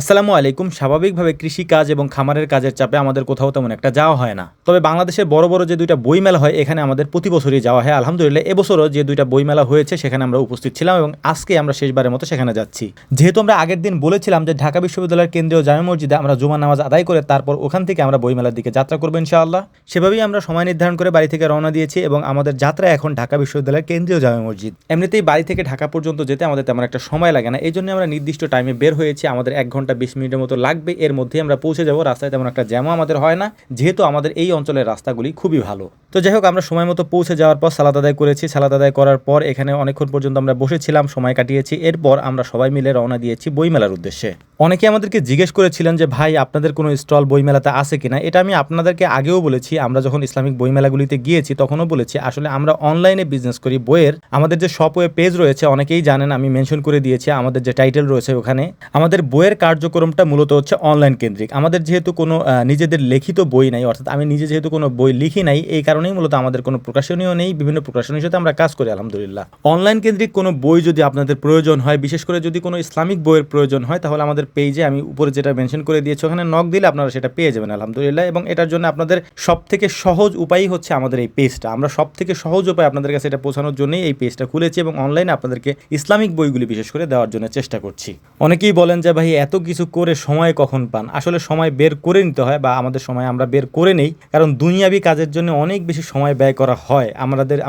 আসসালামু আলাইকুম। স্বাভাবিকভাবে কৃষিকাজ এবং খামারের কাজের চাপে আমাদের কোথাও তেমন একটা যাওয়া হয় না। তবে বাংলাদেশের বড় বড় যে দুইটা বইমেলা হয় এখানে আমাদের প্রতি বছরই যাওয়া হয়। আলহামদুলিল্লাহ এবছরও যে দুইটা বইমেলা হয়েছে সেখানে আমরা উপস্থিত ছিলাম এবং আজকে আমরা শেষবারের মতো সেখানে যাচ্ছি। যেহেতু আমরা আগের দিন বলেছিলাম যে ঢাকা বিশ্ববিদ্যালয়ের কেন্দ্রীয় জামে মসজিদে আমরা জুমার নামাজ আদায় করে তারপর ওখান থেকে আমরা বইমেলার দিকে যাত্রা করবো ইনশাআল্লাহ। সেভাবেই আমরা সময় নির্ধারণ করে বাড়ি থেকে রওনা দিয়েছি এবং আমাদের যাত্রা এখন ঢাকা বিশ্ববিদ্যালয়ের কেন্দ্রীয় জামে মসজিদ। এমনিতেই বাড়ি থেকে ঢাকা পর্যন্ত যেতে আমাদের তেমন একটা সময় লাগে না, এই জন্য আমরা নির্দিষ্ট টাইমে বের হয়েছি। আমাদের 1 ঘন্টা 20 মিনিটের মতো লাগবে, এর মধ্যেই আমরা পৌঁছে যাব। রাস্তায় তেমন একটা জ্যামও আমাদের হয় না, যেহেতু আমাদের এই অঞ্চলের রাস্তাগুলি খুবই ভালো। তো যাই হোক, আমরা সময় মতো পৌঁছে যাওয়ার পর সালাত আদায় করেছি। সালাত আদায় করার পর এখানে অনেকক্ষণ পর্যন্ত আমরা বসেছিলাম, সময় কাটিয়েছি। এরপর আমরা সবাই মিলে রওনা দিয়েছি বইমেলার উদ্দেশ্যে। অনেকে আমাদেরকে জিজ্ঞেস করেছিলেন যে ভাই আপনাদের কোনো স্টল বইমেলাতে আছে কিনা। এটা আমি আপনাদেরকে আগেও বলেছি, আমরা যখন ইসলামিক বইমেলাগুলিতে গিয়েছি তখনও বলেছি আসলে আমরা অনলাইনে বিজনেস করি বইয়ের। আমাদের যে শপওয়ে পেজ রয়েছে অনেকেই জানেন, আমি মেনশন করে দিয়েছি আমাদের যে টাইটেল রয়েছে ওখানে। আমাদের বইয়ের কার্যক্রমটা মূলত হচ্ছে অনলাইন কেন্দ্রিক। আমাদের যেহেতু কোনো নিজেদের লিখিত বই নাই, অর্থাৎ আমি নিজে যেহেতু কোনো বই লিখি নাই, এই কারণেই মূলত আমাদের কোনো প্রকাশনীয় নেই। বিভিন্ন প্রকাশনীর সাথে আমরা কাজ করি আলহামদুলিল্লাহ। অনলাইন কেন্দ্রিক কোনো বই যদি আপনাদের প্রয়োজন হয়, বিশেষ করে যদি কোনো ইসলামিক বইয়ের প্রয়োজন হয়, তাহলে আমাদের পেজে আমি উপরে যেটা মেনশন করে দিয়েছি ওখানে নক দিলে আপনারা সেটা পেয়ে যাবেন আলহামদুলিল্লাহ। এবং এটার জন্য আপনাদের সব থেকে সহজ উপায়ই হচ্ছে আমাদের এই পেজটা। আমরা সব থেকে সহজ উপায় আপনাদের কাছে এটা পৌঁছানোর জন্যই এই পেজটা খুলেছি এবং অনলাইনে আপনাদেরকে ইসলামিক বইগুলি বিশেষ করে দেওয়ার জন্য চেষ্টা করছি। অনেকেই বলেন যে ভাই এত কিছু করে সময় কখন পান। আসলে সময় বের করে নিতে হয়, বা আমাদের সময় আমরা বের করে নেই, কারণ দুনিয়াবি কাজের জন্য অনেক বেশি সময় ব্যয় করা হয়।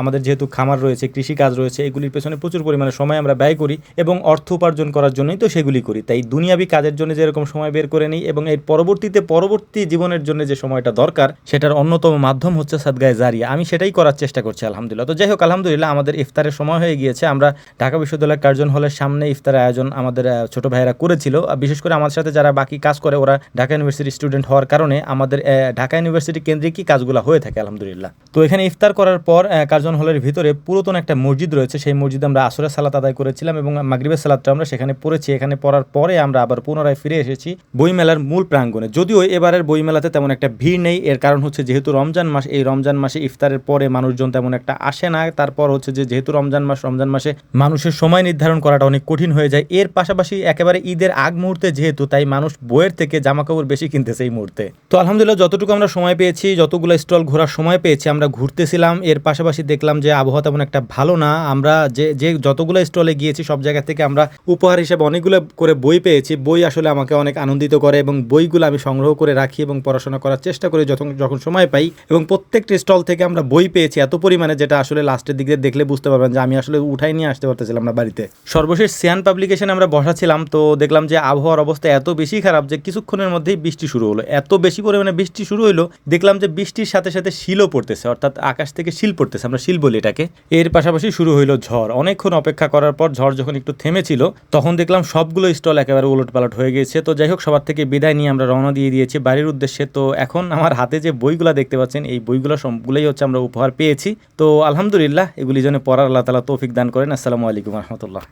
আমাদের যেহেতু খামার রয়েছে, কৃষি কাজ রয়েছে, এগুলির পেছনে প্রচুর পরিমাণে সময় আমরা ব্যয় করি এবং অর্থ উপার্জন করার জন্যই তো সেগুলি করি। তাই দুনিয়াবি কাজের জন্য যেরকম সময় বের করে নিই এবং এর পরবর্তী জীবনের জন্য যে সময়টা দরকার সেটার অন্যতম মাধ্যম হচ্ছে সাদগায়ে জারিয়া। আমি সেটাই করার চেষ্টা করছি আলহামদুলিল্লাহ। তো যাই হোক, আলহামদুলিল্লাহ আমাদের ইফতারের সময় হয়ে গিয়েছে। আমরা ঢাকা বিশ্ববিদ্যালয়ের কার্জন হলের সামনে ইফতারের আয়োজন আমাদের ছোট ভাইয়েরা করেছিল। বিশেষ করে আমার সাথে যারা বাকি কাজ করে ওরা ঢাকা ইউনিভার্সিটি স্টুডেন্ট হওয়ার কারণে আমাদের ঢাকা ইউনিভার্সিটি কেন্দ্রিকই কাজগুলো হয়ে থাকে আলহামদুলিল্লাহ। তো এখানে ইফতার করার পর কার্জন হলের ভিতরে পুরাতন একটা মসজিদ রয়েছে, সেই মসজিদে আমরা আসরের সালাত আদায় করেছিলাম এবং মাগরিবের সালাতটা আমরা সেখানে পড়েছি। এখানে পড়ার পরে আমরা আবার পুনরায় ফিরে এসেছি বইমেলার মূল প্রাঙ্গণে। যদিও এবারের বইমেলাতে তেমন একটা ভিড় নেই, এর কারণ হচ্ছে যেহেতু রমজান মাস, এই রমজান মাসে ইফতারের পরে মানুষজন তেমন একটা আসে না। তারপর হচ্ছে যেহেতু রমজান মাসে মানুষের সময় নির্ধারণ করাটা অনেক কঠিন হয়ে যায়। এর পাশাপাশি একেবারে ঈদের আগ মুহূর্তে যেহেতু, তাই মানুষ বইয়ের থেকে জামা কাপড় বেশি কিনতেছে এই মুহূর্তে। তো আলহামদুলিল্লাহ যতটুকু আমরা সময় পেয়েছি, যতগুলো স্টল ঘোরার সময় পেয়েছি আমরা ঘুরতেছিলাম। এর পাশাপাশি দেখলাম যে আবহাওয়া তেমন একটা ভালো না। আমরা যে যতগুলো স্টলে গিয়েছি সব জায়গা থেকে আমরা উপহার হিসেবে অনেকগুলো করে বই পেয়েছি। বই আসলে আমাকে অনেক আনন্দিত করে এবং বইগুলো আমি সংগ্রহ করে রাখি এবং পড়াশোনা করার চেষ্টা করি যখন সময় পাই। এবং প্রত্যেকটি স্টল থেকে আমরা বই পেয়েছি এত পরিমাণে, যেটা আসলে লাস্টের দিকে দেখলে বুঝতে পারবেন যে আমি আসলে উঠাই নিয়ে আসতে পারতেছিলাম না বাড়িতে। সর্বশেষ সিয়ান পাবলিকেশনে আমরা বসাছিলাম, তো দেখলাম যে আবহাওয়ার অবস্থা এত বেশি খারাপ যে কিছুক্ষণের মধ্যেই বৃষ্টি শুরু হলো। এত বেশি পরিমাণে বৃষ্টি শুরু হলো, দেখলাম যে বৃষ্টির সাথে সাথে শিলও পড়তেছে, অর্থাৎ আকাশ থেকে শিল পড়তেছে, আমরা শিল বলি এটাকে। এর পাশাপাশি শুরু হইলো ঝড়। অনেকক্ষণ অপেক্ষা করার পর ঝড় যখন একটু থেমেছিল তখন দেখলাম সবগুলো স্টল একেবারে উলটপালট হয়ে গেছে। তো যাই হোক, সবার থেকে বিদায় নিয়ে আমরা রওনা দিয়ে দিয়েছি বাড়ির উদ্দেশ্যে। তো এখন আমার হাতে যে বইগুলো দেখতে পাচ্ছেন, এই বইগুলো সবগুলোই হচ্ছে আমরা উপহার পেয়েছি। তো আলহামদুলিল্লাহ, এগুলি যেন পড়ার আল্লাহ তাআলা তৌফিক দান করেন। আসসালামু আলাইকুম রহমতুল্লাহ।